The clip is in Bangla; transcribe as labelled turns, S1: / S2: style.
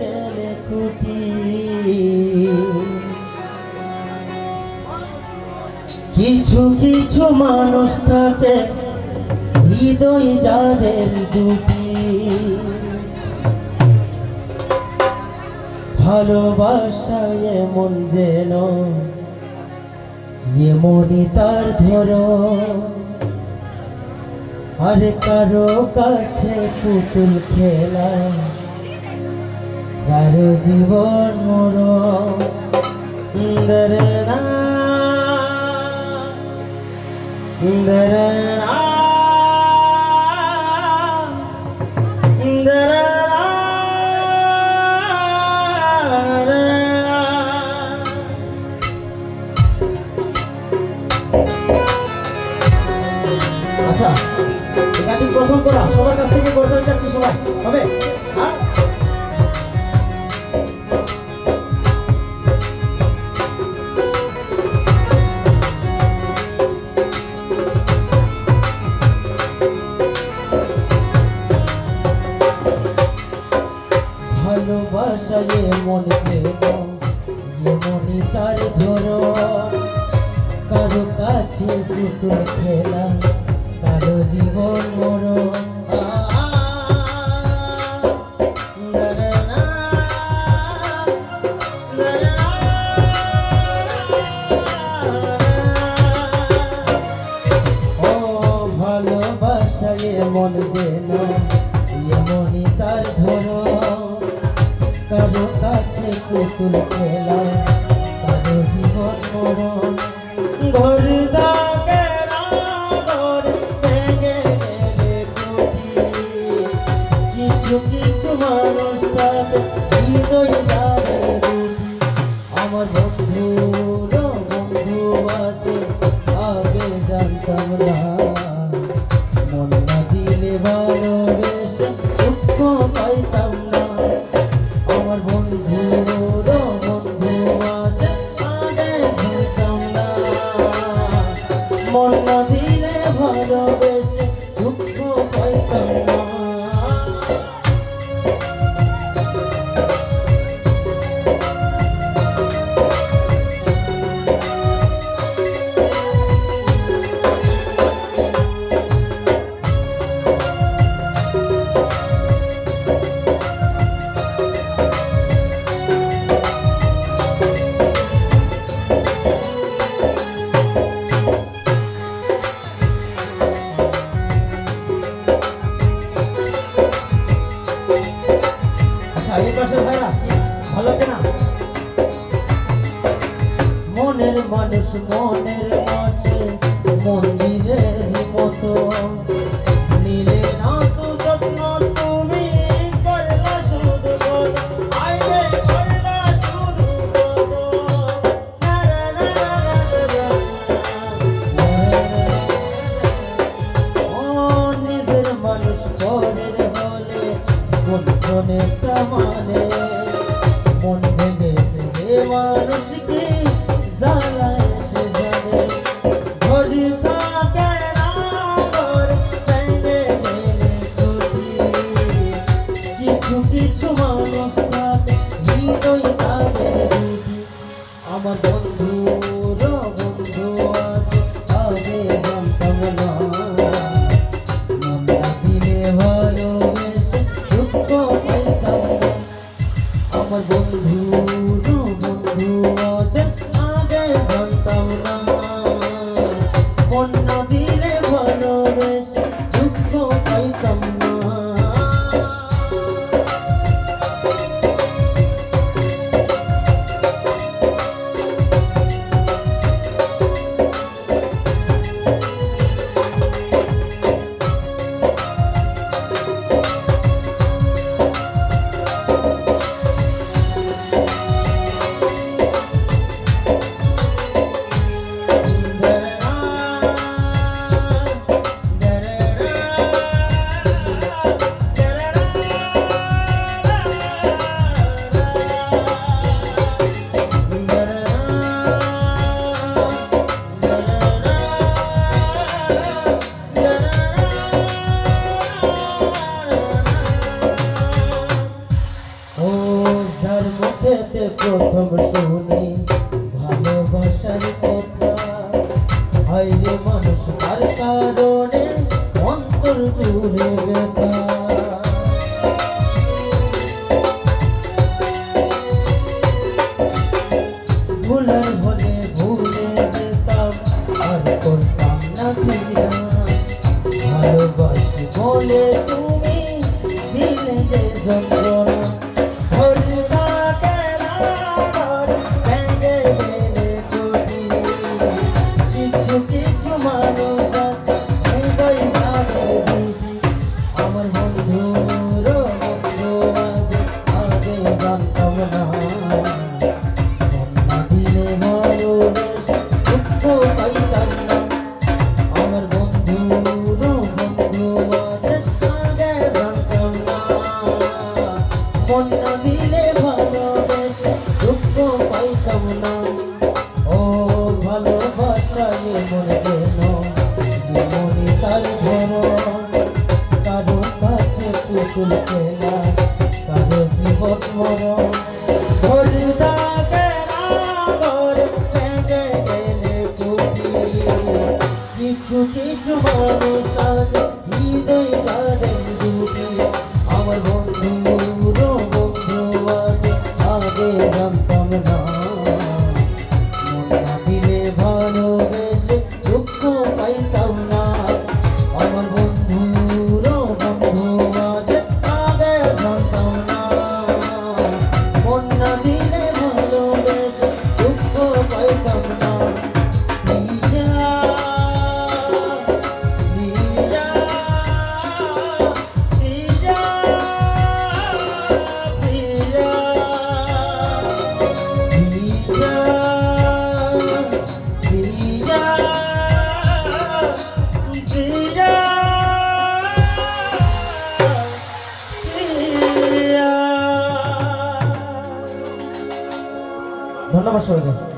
S1: গেলে খুঁটি কিছু কিছু মানুষ থাকে হৃদয় যাদের দুটি ভালোবাসায় এমন যেন এমনই তার ধরো আর কারো কাছে পুতুল খেলা কারো জীবন মরণ দরনা দরনা আচ্ছা গানটি প্রথম করা সবার কাছ থেকে গর্জন চাচ্ছি সবাই হবে ভালোবাসায় মন যেমনই তার ধরো কারো কাছে পুতুল খেলা কারো জীবন মরণ ও ভালোবাসায় মন যেন এমনই তার ধরো কারো কাছে পুতুল খেলা কারো জীবন মরণ ঘর দাগের আদর ভেঙে গেলে খুঁটি কিছু কিছু মানুষ থাকে হৃদয় যাবে দুটি আমার বন্ধুর বন্ধু আছে আগে জানতাম না মন না দিলে ভালোবেসে দুঃখ পাইতাম না আমার বন্ধুর বন্ধু আছে আগে জানতাম না মন না দিলে ভালোবেসে দুঃখ পাইতাম না ভালো আছে না মনের মানুষ মনের মাঝে মন্দিরের মতো নিলে না তো যত্ন তুমি করলা শুধু আইলে করলা শুধু ও নিজের মানুষ পরের হলে বন্ধনে মানে মন ভেঙেছে যে মানুষ কি জ্বালায় সে জানে ঘড়ি থাকে না ঘর ভেঙে গেলে খুঁটি কিছু কিছু মানুষ থাকে হৃদয় তাদের দুটি আমার বন্ধুর বন্ধু আছে আগে জানতাম না মন না দিলে ভালোবেসে দুঃখ পাইতাম না আমার বন্ধু বন্ধু প্রথম শুনি ভালোবাসার কথা, হায়রে মানুষ তার কারণে অন্তর জুড়ে ব্যথা। ভুলার হলে ভুলে যেতাম, আর করতাম না ফিরা। ভালোবাসি বলে তুমি দিলে যে যন্ত্রণা, কিছু কিছু মানুষ হৃদয় জানে বুঝি। আমার বন্ধুর বন্ধু আছে, আগে জানতাম না। মন দিলে ভালোবেসে দুঃখ পাইতাম না। আমার বন্ধুর বন্ধু আছে, আগে জানতাম না। মন দিলে ভালোবেসে দুঃখ পাইতাম না। ও ভালোবাসায় মন যেন মনে তার ধরন, কারো কাছে পুতুল খেলা, কারো জীবন মরণ। কিছু কিছু মানুষ আছে হৃদয় জানে দুটি। আমার বন্ধুর বন্ধু আছে, আগে জানতাম না। মন না দিলে ভালোবেসে দুঃখ পাইতাম না। আমার বন্ধুর বন্ধু আছে, আগে জানতাম না। মন না দিলে ভালোবেসে দুঃখ পাইতাম না। ধন্যবাদ সবাইকে।